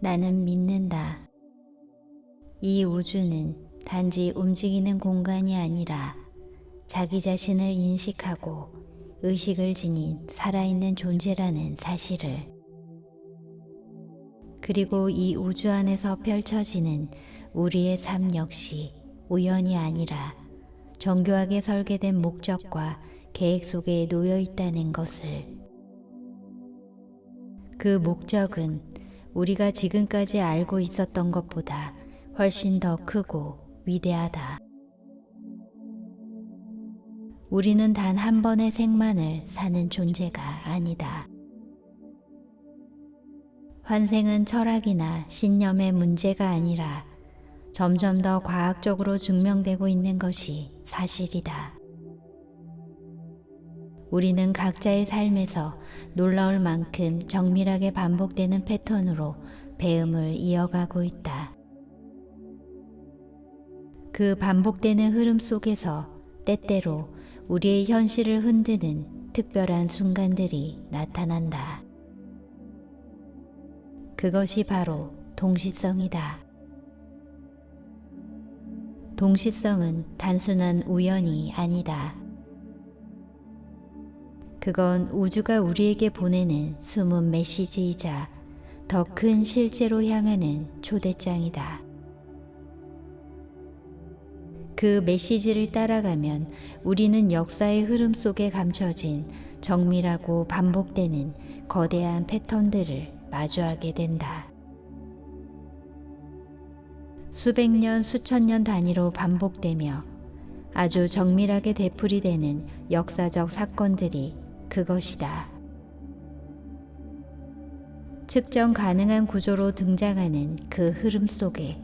나는 믿는다. 이 우주는 단지 움직이는 공간이 아니라 자기 자신을 인식하고 의식을 지닌 살아있는 존재라는 사실을, 그리고 이 우주 안에서 펼쳐지는 우리의 삶 역시 우연이 아니라 정교하게 설계된 목적과 계획 속에 놓여 있다는 것을. 그 목적은 우리가 지금까지 알고 있었던 것보다 훨씬 더 크고 위대하다. 우리는 단 한 번의 생만을 사는 존재가 아니다. 환생은 철학이나 신념의 문제가 아니라 점점 더 과학적으로 증명되고 있는 것이 사실이다. 우리는 각자의 삶에서 놀라울 만큼 정밀하게 반복되는 패턴으로 배움을 이어가고 있다. 그 반복되는 흐름 속에서 때때로 우리의 현실을 흔드는 특별한 순간들이 나타난다. 그것이 바로 동시성이다. 동시성은 단순한 우연이 아니다. 그건 우주가 우리에게 보내는 숨은 메시지이자 더 큰 실제로 향하는 초대장이다. 그 메시지를 따라가면 우리는 역사의 흐름 속에 감춰진 정밀하고 반복되는 거대한 패턴들을 마주하게 된다. 수백 년, 수천 년 단위로 반복되며 아주 정밀하게 되풀이되는 역사적 사건들이 그것이다. 측정 가능한 구조로 등장하는 그 흐름 속에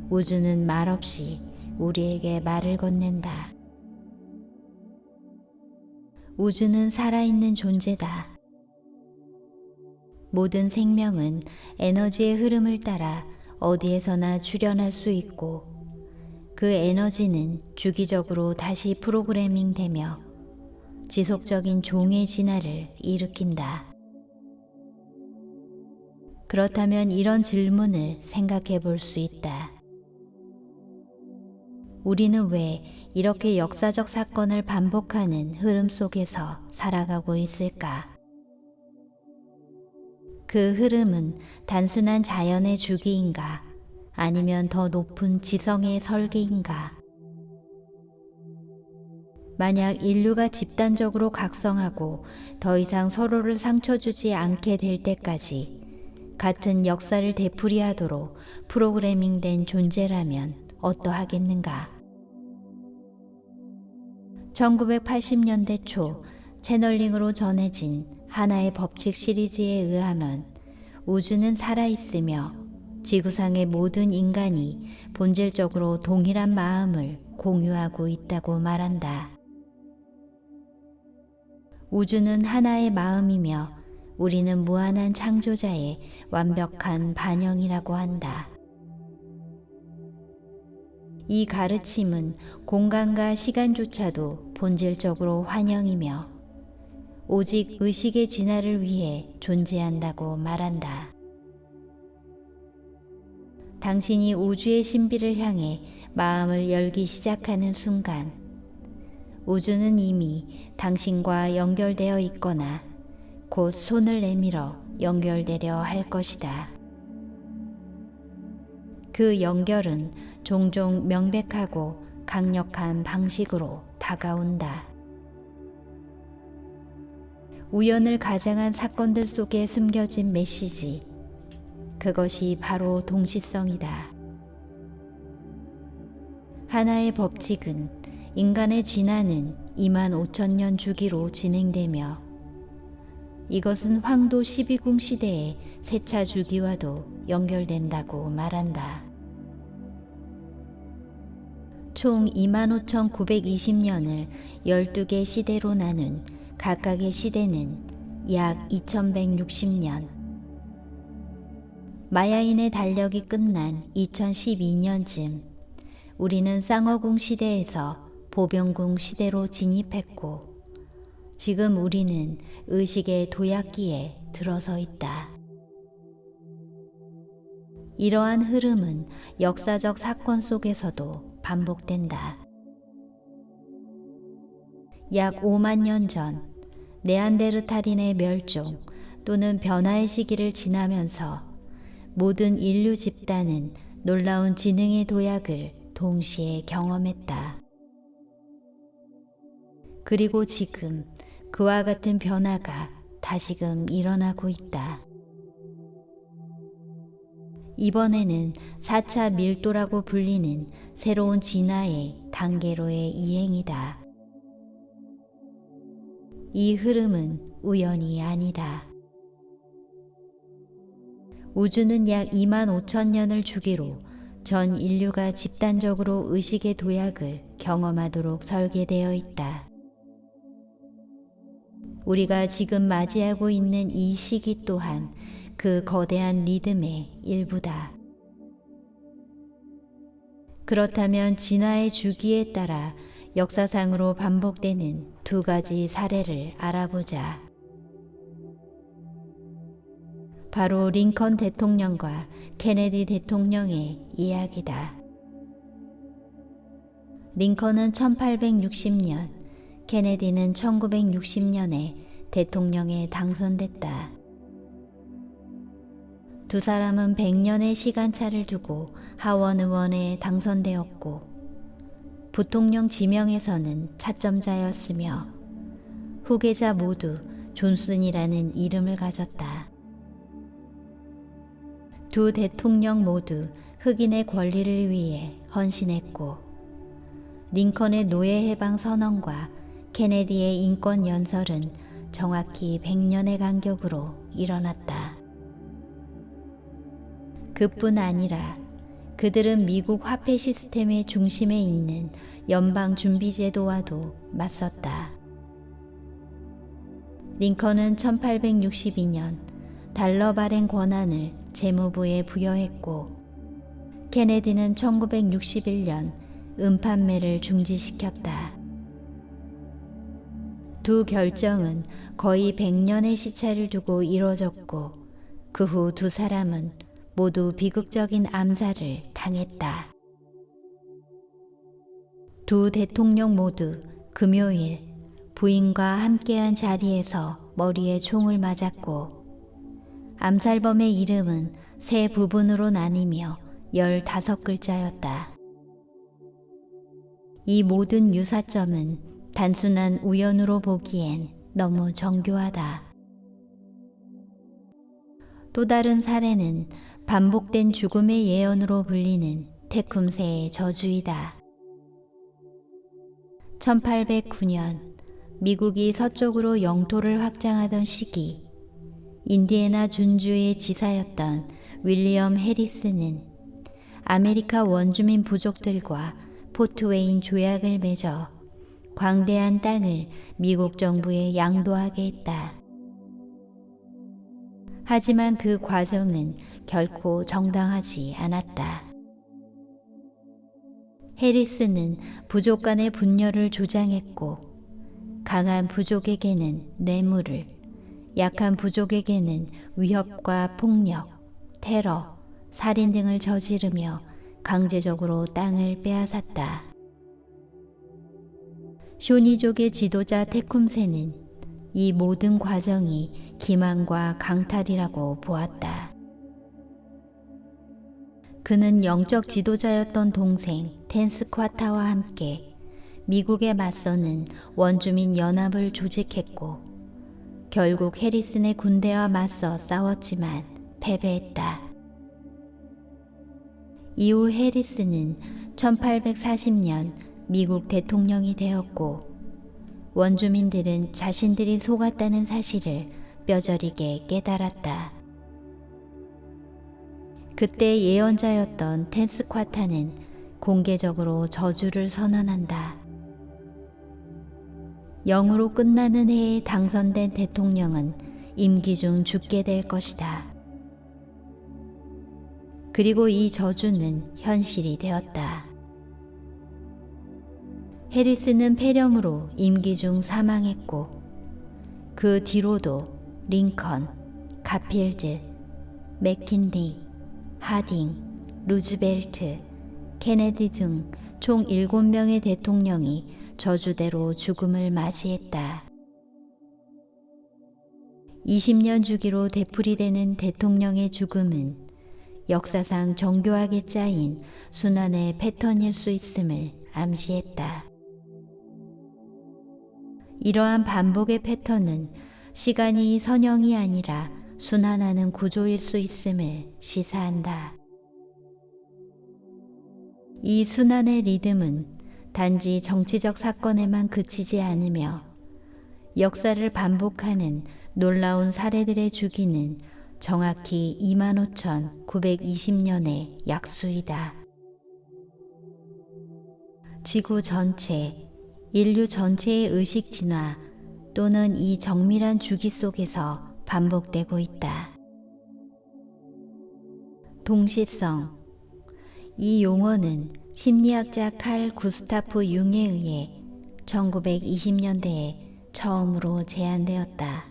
우주는 말없이 우리에게 말을 건넨다. 우주는 살아있는 존재다. 모든 생명은 에너지의 흐름을 따라 어디에서나 출현할 수 있고 그 에너지는 주기적으로 다시 프로그래밍 되며 지속적인 종의 진화를 일으킨다. 그렇다면 이런 질문을 생각해 볼 수 있다. 우리는 왜 이렇게 역사적 사건을 반복하는 흐름 속에서 살아가고 있을까? 그 흐름은 단순한 자연의 주기인가? 아니면 더 높은 지성의 설계인가? 만약 인류가 집단적으로 각성하고 더 이상 서로를 상처 주지 않게 될 때까지 같은 역사를 되풀이하도록 프로그래밍된 존재라면 어떠하겠는가? 1980년대 초 채널링으로 전해진 하나의 법칙 시리즈에 의하면 우주는 살아있으며 지구상의 모든 인간이 본질적으로 동일한 마음을 공유하고 있다고 말한다. 우주는 하나의 마음이며 우리는 무한한 창조자의 완벽한 반영이라고 한다. 이 가르침은 공간과 시간조차도 본질적으로 환영이며 오직 의식의 진화를 위해 존재한다고 말한다. 당신이 우주의 신비를 향해 마음을 열기 시작하는 순간, 우주는 이미 당신과 연결되어 있거나 곧 손을 내밀어 연결되려 할 것이다. 그 연결은 종종 명백하고 강력한 방식으로 다가온다. 우연을 가장한 사건들 속에 숨겨진 메시지, 그것이 바로 동시성이다. 하나의 법칙은 인간의 진화는 25,000년 주기로 진행되며 이것은 황도 12궁 시대의 세차 주기와도 연결된다고 말한다. 총 25,920년을 12개 시대로 나눈 각각의 시대는 약 2160년. 마야인의 달력이 끝난 2012년쯤 우리는 쌍어궁 시대에서 보병궁 시대로 진입했고 지금 우리는 의식의 도약기에 들어서 있다. 이러한 흐름은 역사적 사건 속에서도 반복된다. 약 5만 년 전, 네안데르탈인의 멸종 또는 변화의 시기를 지나면서 모든 인류 집단은 놀라운 지능의 도약을 동시에 경험했다. 그리고 지금 그와 같은 변화가 다시금 일어나고 있다. 이번에는 4차 밀도라고 불리는 새로운 진화의 단계로의 이행이다. 이 흐름은 우연이 아니다. 우주는 약 2만 5천 년을 주기로 전 인류가 집단적으로 의식의 도약을 경험하도록 설계되어 있다. 우리가 지금 맞이하고 있는 이 시기 또한 그 거대한 리듬의 일부다. 그렇다면 진화의 주기에 따라 역사상으로 반복되는 두 가지 사례를 알아보자. 바로 링컨 대통령과 케네디 대통령의 이야기다. 링컨은 1860년, 케네디는 1960년에 대통령에 당선됐다. 두 사람은 100년의 시간차를 두고 하원 의원에 당선되었고 부통령 지명에서는 차점자였으며 후계자 모두 존슨이라는 이름을 가졌다. 두 대통령 모두 흑인의 권리를 위해 헌신했고 링컨의 노예 해방 선언과 케네디의 인권 연설은 정확히 100년의 간격으로 일어났다. 그뿐 아니라 그들은 미국 화폐 시스템의 중심에 있는 연방준비제도와도 맞섰다. 링컨은 1862년 달러 발행 권한을 재무부에 부여했고 케네디는 1961년 음판매를 중지시켰다. 두 결정은 거의 100년의 시차를 두고 이뤄졌고 그 후 두 사람은 모두 비극적인 암살을 당했다. 두 대통령 모두 금요일 부인과 함께한 자리에서 머리에 총을 맞았고 암살범의 이름은 세 부분으로 나뉘며 15글자였다. 이 모든 유사점은 단순한 우연으로 보기엔 너무 정교하다. 또 다른 사례는 반복된 죽음의 예언으로 불리는 테쿰세의 저주이다. 1809년 미국이 서쪽으로 영토를 확장하던 시기 인디애나 준주의 지사였던 윌리엄 해리스는 아메리카 원주민 부족들과 포트웨인 조약을 맺어 광대한 땅을 미국 정부에 양도하게 했다. 하지만 그 과정은 결코 정당하지 않았다. 해리스는 부족 간의 분열을 조장했고 강한 부족에게는 뇌물을, 약한 부족에게는 위협과 폭력, 테러, 살인 등을 저지르며 강제적으로 땅을 빼앗았다. 쇼니족의 지도자 테쿰세는 이 모든 과정이 기만과 강탈이라고 보았다. 그는 영적 지도자였던 동생 텐스콰타와 함께 미국에 맞서는 원주민 연합을 조직했고 결국 해리슨의 군대와 맞서 싸웠지만 패배했다. 이후 해리슨은 1840년 미국 대통령이 되었고 원주민들은 자신들이 속았다는 사실을 뼈저리게 깨달았다. 그때 예언자였던 텐스콰타는 공개적으로 저주를 선언한다. 영으로 끝나는 해에 당선된 대통령은 임기 중 죽게 될 것이다. 그리고 이 저주는 현실이 되었다. 해리스는 폐렴으로 임기 중 사망했고 그 뒤로도 링컨, 가필드, 맥킨리, 하딩, 루즈벨트, 케네디 등 총 7명의 대통령이 저주대로 죽음을 맞이했다. 20년 주기로 되풀이되는 대통령의 죽음은 역사상 정교하게 짜인 순환의 패턴일 수 있음을 암시했다. 이러한 반복의 패턴은 시간이 선형이 아니라 순환하는 구조일 수 있음을 시사한다. 이 순환의 리듬은 단지 정치적 사건에만 그치지 않으며 역사를 반복하는 놀라운 사례들의 주기는 정확히 25,920년의 약수이다. 지구 전체, 인류 전체의 의식 진화 또는 이 정밀한 주기 속에서 반복되고 있다. 동시성. 이 용어는 심리학자 칼 구스타프 융에 의해 1920년대에 처음으로 제안되었다.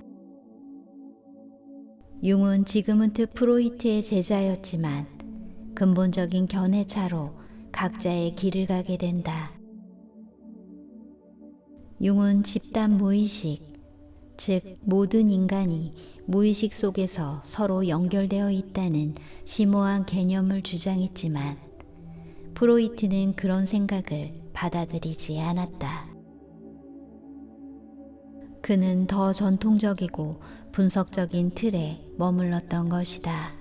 융은 지그문트 프로이트의 제자였지만 근본적인 견해차로 각자의 길을 가게 된다. 융은 집단 무의식, 즉 모든 인간이 무의식 속에서 서로 연결되어 있다는 심오한 개념을 주장했지만 프로이트는 그런 생각을 받아들이지 않았다. 그는 더 전통적이고 분석적인 틀에 머물렀던 것이다.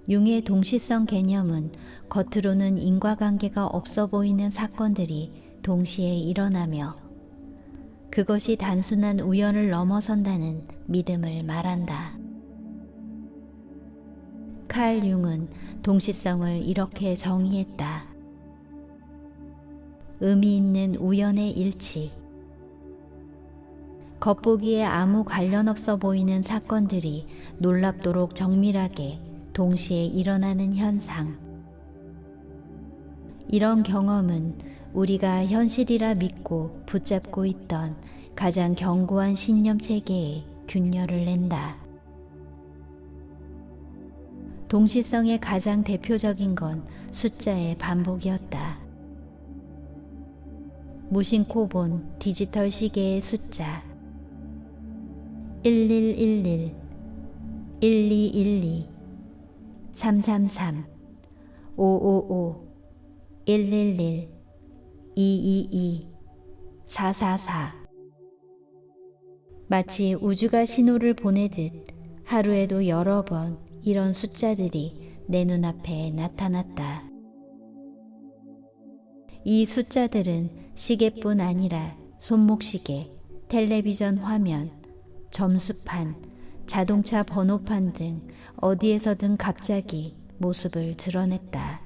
융의 동시성 개념은 겉으로는 인과관계가 없어 보이는 사건들이 동시에 일어나며 그것이 단순한 우연을 넘어선다는 믿음을 말한다. 칼 융은 동시성을 이렇게 정의했다. 의미 있는 우연의 일치. 겉보기에 아무 관련 없어 보이는 사건들이 놀랍도록 정밀하게 동시에 일어나는 현상. 이런 경험은 우리가 현실이라 믿고 붙잡고 있던 가장 견고한 신념 체계에 균열을 낸다. 동시성의 가장 대표적인 건 숫자의 반복이었다. 무심코 본 디지털 시계의 숫자 1111, 1212, 333, 555, 111, 222, 444. 마치 우주가 신호를 보내듯 하루에도 여러 번 이런 숫자들이 내 눈앞에 나타났다. 이 숫자들은 시계뿐 아니라 손목시계, 텔레비전 화면, 점수판, 자동차 번호판 등 어디에서든 갑자기 모습을 드러냈다.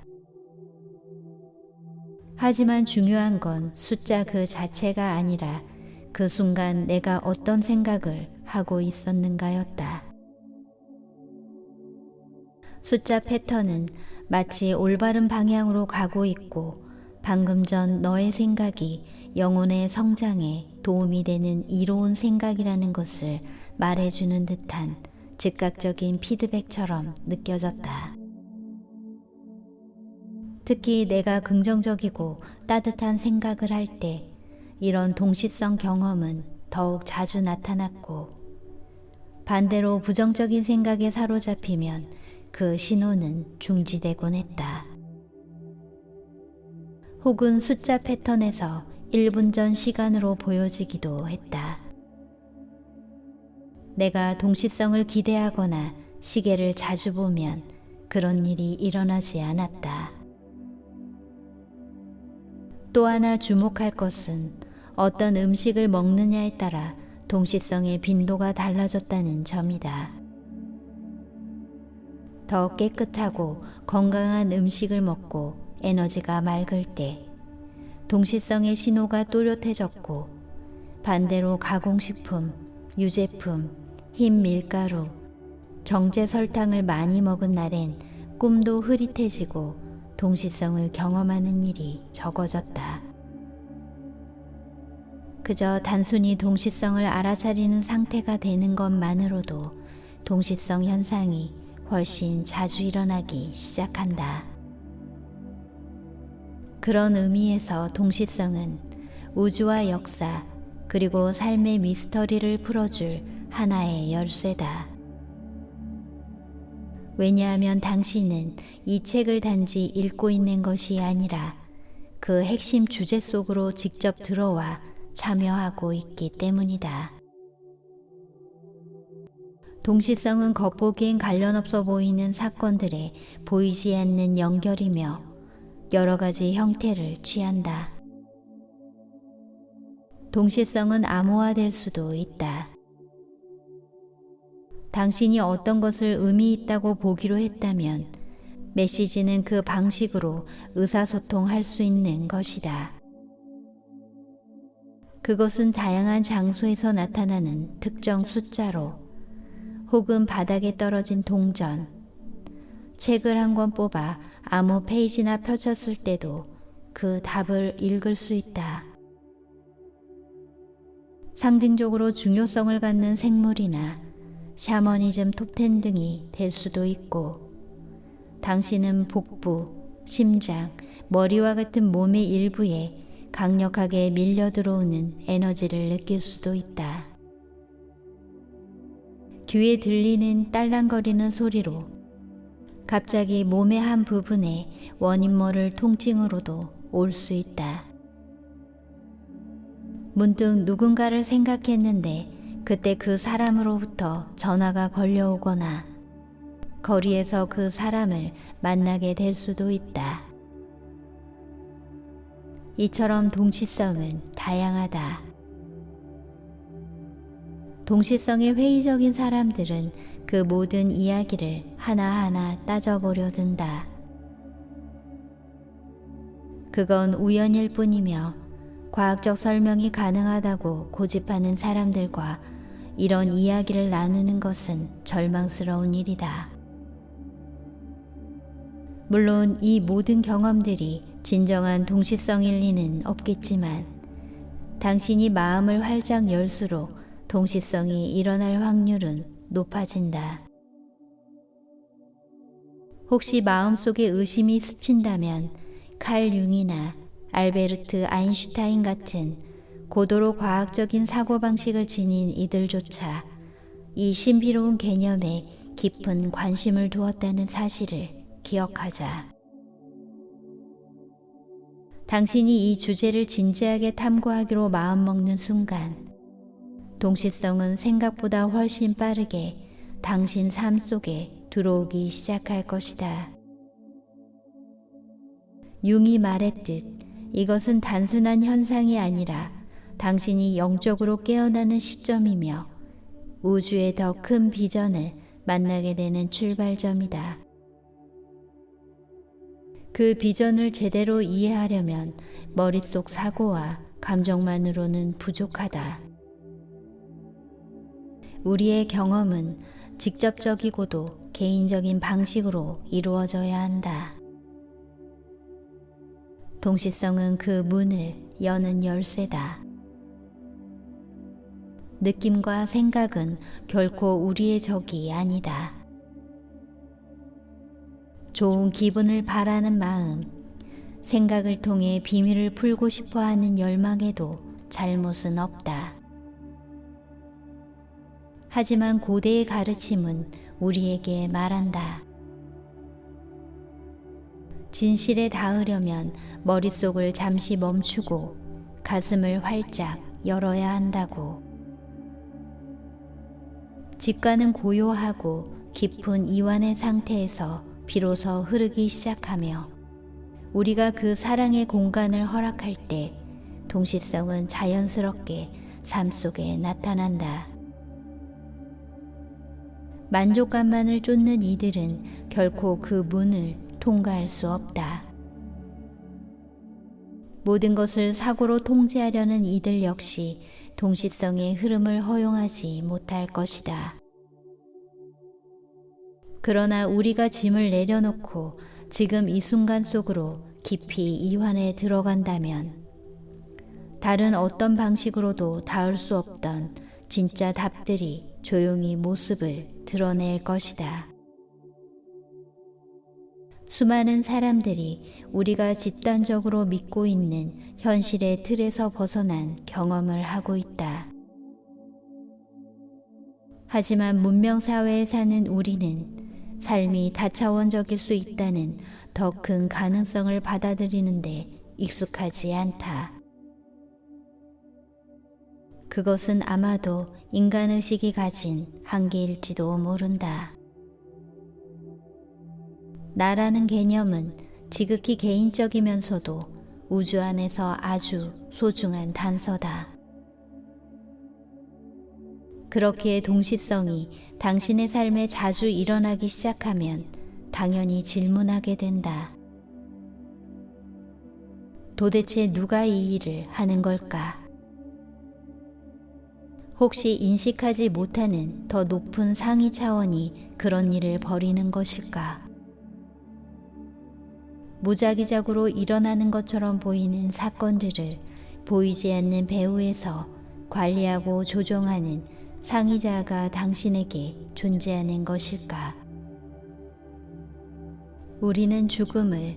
하지만 중요한 건 숫자 그 자체가 아니라 그 순간 내가 어떤 생각을 하고 있었는가였다. 숫자 패턴은 마치 올바른 방향으로 가고 있고 방금 전 너의 생각이 영혼의 성장에 도움이 되는 이로운 생각이라는 것을 말해주는 듯한 즉각적인 피드백처럼 느껴졌다. 특히 내가 긍정적이고 따뜻한 생각을 할 때 이런 동시성 경험은 더욱 자주 나타났고 반대로 부정적인 생각에 사로잡히면 그 신호는 중지되곤 했다. 혹은 숫자 패턴에서 1분 전 시간으로 보여지기도 했다. 내가 동시성을 기대하거나 시계를 자주 보면 그런 일이 일어나지 않았다. 또 하나 주목할 것은 어떤 음식을 먹느냐에 따라 동시성의 빈도가 달라졌다는 점이다. 더 깨끗하고 건강한 음식을 먹고 에너지가 맑을 때 동시성의 신호가 또렷해졌고 반대로 가공식품, 유제품, 흰 밀가루, 정제 설탕을 많이 먹은 날엔 꿈도 흐릿해지고 동시성을 경험하는 일이 적어졌다. 그저 단순히 동시성을 알아차리는 상태가 되는 것만으로도 동시성 현상이 훨씬 자주 일어나기 시작한다. 그런 의미에서 동시성은 우주와 역사 그리고 삶의 미스터리를 풀어줄 하나의 열쇠다. 왜냐하면 당신은 이 책을 단지 읽고 있는 것이 아니라 그 핵심 주제 속으로 직접 들어와 참여하고 있기 때문이다. 동시성은 겉보기엔 관련 없어 보이는 사건들에 보이지 않는 연결이며 여러 가지 형태를 취한다. 동시성은 암호화될 수도 있다. 당신이 어떤 것을 의미 있다고 보기로 했다면 메시지는 그 방식으로 의사소통할 수 있는 것이다. 그것은 다양한 장소에서 나타나는 특정 숫자로 혹은 바닥에 떨어진 동전, 책을 한 권 뽑아 아무 페이지나 펼쳤을 때도 그 답을 읽을 수 있다. 상징적으로 중요성을 갖는 생물이나 샤머니즘 톱10 등이 될 수도 있고, 당신은 복부, 심장, 머리와 같은 몸의 일부에 강력하게 밀려 들어오는 에너지를 느낄 수도 있다. 귀에 들리는 딸랑거리는 소리로 갑자기 몸의 한 부분에 원인 모를 통증으로도 올 수 있다. 문득 누군가를 생각했는데 그때 그 사람으로부터 전화가 걸려오거나 거리에서 그 사람을 만나게 될 수도 있다. 이처럼 동시성은 다양하다. 동시성의 회의적인 사람들은 그 모든 이야기를 하나하나 따져보려 든다. 그건 우연일 뿐이며 과학적 설명이 가능하다고 고집하는 사람들과 이런 이야기를 나누는 것은 절망스러운 일이다. 물론 이 모든 경험들이 진정한 동시성일 리는 없겠지만 당신이 마음을 활짝 열수록 동시성이 일어날 확률은 높아진다. 혹시 마음속에 의심이 스친다면 칼 융이나 알베르트 아인슈타인 같은 고도로 과학적인 사고방식을 지닌 이들조차 이 신비로운 개념에 깊은 관심을 두었다는 사실을 기억하자. 당신이 이 주제를 진지하게 탐구하기로 마음먹는 순간 동시성은 생각보다 훨씬 빠르게 당신 삶 속에 들어오기 시작할 것이다. 융이 말했듯 이것은 단순한 현상이 아니라 당신이 영적으로 깨어나는 시점이며 우주의 더 큰 비전을 만나게 되는 출발점이다. 그 비전을 제대로 이해하려면 머릿속 사고와 감정만으로는 부족하다. 우리의 경험은 직접적이고도 개인적인 방식으로 이루어져야 한다. 동시성은 그 문을 여는 열쇠다. 느낌과 생각은 결코 우리의 적이 아니다. 좋은 기분을 바라는 마음, 생각을 통해 비밀을 풀고 싶어 하는 열망에도 잘못은 없다. 하지만 고대의 가르침은 우리에게 말한다. 진실에 닿으려면 머릿속을 잠시 멈추고 가슴을 활짝 열어야 한다고. 직관은 고요하고 깊은 이완의 상태에서 비로소 흐르기 시작하며 우리가 그 사랑의 공간을 허락할 때 동시성은 자연스럽게 삶 속에 나타난다. 만족감만을 쫓는 이들은 결코 그 문을 통과할 수 없다. 모든 것을 사고로 통제하려는 이들 역시 동시성의 흐름을 허용하지 못할 것이다. 그러나 우리가 짐을 내려놓고 지금 이 순간 속으로 깊이 이완에 들어간다면 다른 어떤 방식으로도 닿을 수 없던 진짜 답들이 조용히 모습을 드러낼 것이다. 수많은 사람들이 우리가 집단적으로 믿고 있는 현실의 틀에서 벗어난 경험을 하고 있다. 하지만 문명사회에 사는 우리는 삶이 다차원적일 수 있다는 더 큰 가능성을 받아들이는데 익숙하지 않다. 그것은 아마도 인간의식이 가진 한계일지도 모른다. 나라는 개념은 지극히 개인적이면서도 우주 안에서 아주 소중한 단서다. 그렇기에 동시성이 당신의 삶에 자주 일어나기 시작하면 당연히 질문하게 된다. 도대체 누가 이 일을 하는 걸까? 혹시 인식하지 못하는 더 높은 상위 차원이 그런 일을 벌이는 것일까? 무작위적으로 일어나는 것처럼 보이는 사건들을 보이지 않는 배후에서 관리하고 조종하는 상위자가 당신에게 존재하는 것일까? 우리는 죽음을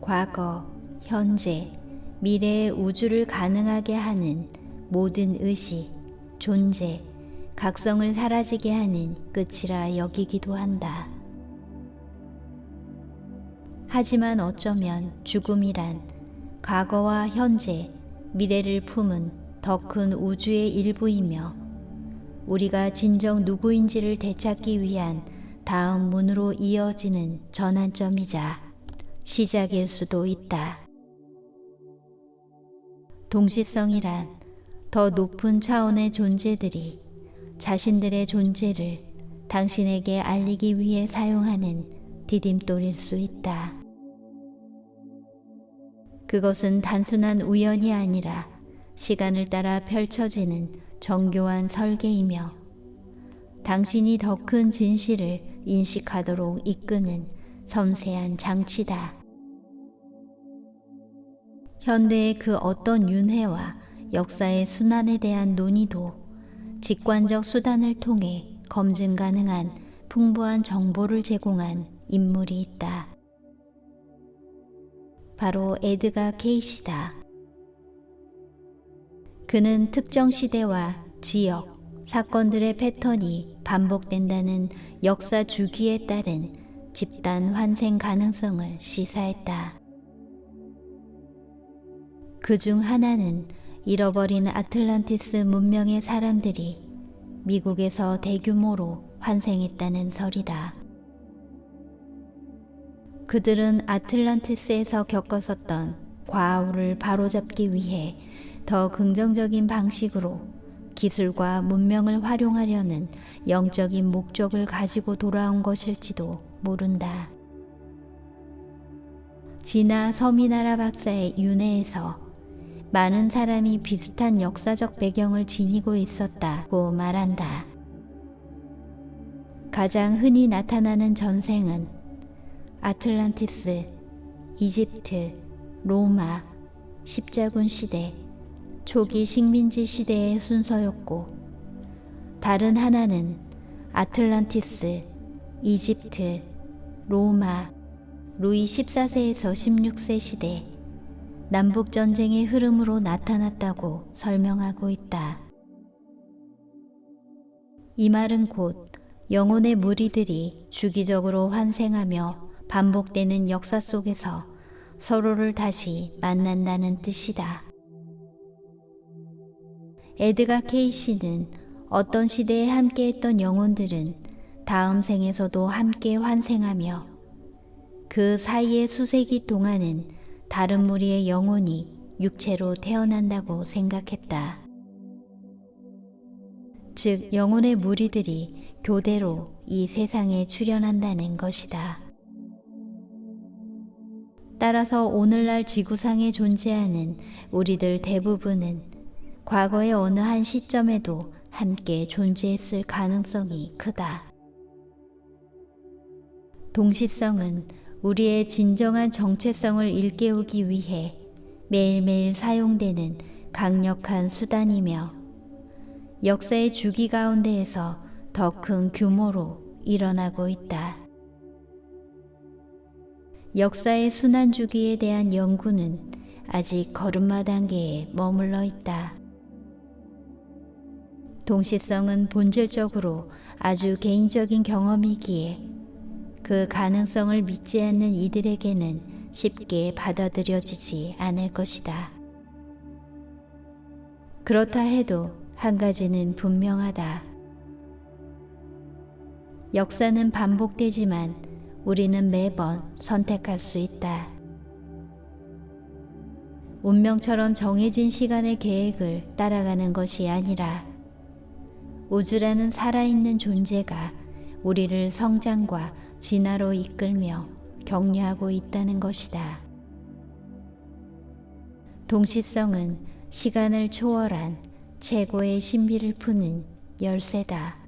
과거, 현재, 미래의 우주를 가능하게 하는 모든 의식, 존재, 각성을 사라지게 하는 끝이라 여기기도 한다. 하지만 어쩌면 죽음이란 과거와 현재, 미래를 품은 더 큰 우주의 일부이며 우리가 진정 누구인지를 되찾기 위한 다음 문으로 이어지는 전환점이자 시작일 수도 있다. 동시성이란 더 높은 차원의 존재들이 자신들의 존재를 당신에게 알리기 위해 사용하는 디딤돌일 수 있다. 그것은 단순한 우연이 아니라 시간을 따라 펼쳐지는 정교한 설계이며 당신이 더 큰 진실을 인식하도록 이끄는 섬세한 장치다. 현대의 그 어떤 윤회와 역사의 순환에 대한 논의도 직관적 수단을 통해 검증 가능한 풍부한 정보를 제공한 인물이 있다. 바로 에드가 케이시다. 그는 특정 시대와 지역, 사건들의 패턴이 반복된다는 역사 주기에 따른 집단 환생 가능성을 시사했다. 그 중 하나는 잃어버린 아틀란티스 문명의 사람들이 미국에서 대규모로 환생했다는 설이다. 그들은 아틀란티스에서 겪었었던 과오를 바로잡기 위해 더 긍정적인 방식으로 기술과 문명을 활용하려는 영적인 목적을 가지고 돌아온 것일지도 모른다. 지나 서미나라 박사의 윤회에서 많은 사람이 비슷한 역사적 배경을 지니고 있었다고 말한다. 가장 흔히 나타나는 전생은 아틀란티스, 이집트, 로마, 십자군 시대, 초기 식민지 시대의 순서였고 다른 하나는 아틀란티스, 이집트, 로마, 루이 14세에서 16세 시대, 남북전쟁의 흐름으로 나타났다고 설명하고 있다. 이 말은 곧 영혼의 무리들이 주기적으로 환생하며 반복되는 역사 속에서 서로를 다시 만난다는 뜻이다. 에드가 케이시는 어떤 시대에 함께했던 영혼들은 다음 생에서도 함께 환생하며 그 사이의 수세기 동안은 다른 무리의 영혼이 육체로 태어난다고 생각했다. 즉 영혼의 무리들이 교대로 이 세상에 출현한다는 것이다. 따라서 오늘날 지구상에 존재하는 우리들 대부분은 과거의 어느 한 시점에도 함께 존재했을 가능성이 크다. 동시성은 우리의 진정한 정체성을 일깨우기 위해 매일매일 사용되는 강력한 수단이며 역사의 주기 가운데에서 더 큰 규모로 일어나고 있다. 역사의 순환 주기에 대한 연구는 아직 걸음마 단계에 머물러 있다. 동시성은 본질적으로 아주 개인적인 경험이기에 그 가능성을 믿지 않는 이들에게는 쉽게 받아들여지지 않을 것이다. 그렇다 해도 한 가지는 분명하다. 역사는 반복되지만 우리는 매번 선택할 수 있다. 운명처럼 정해진 시간의 계획을 따라가는 것이 아니라 우주라는 살아있는 존재가 우리를 성장과 진화로 이끌며 격려하고 있다는 것이다. 동시성은 시간을 초월한 최고의 신비를 푸는 열쇠다.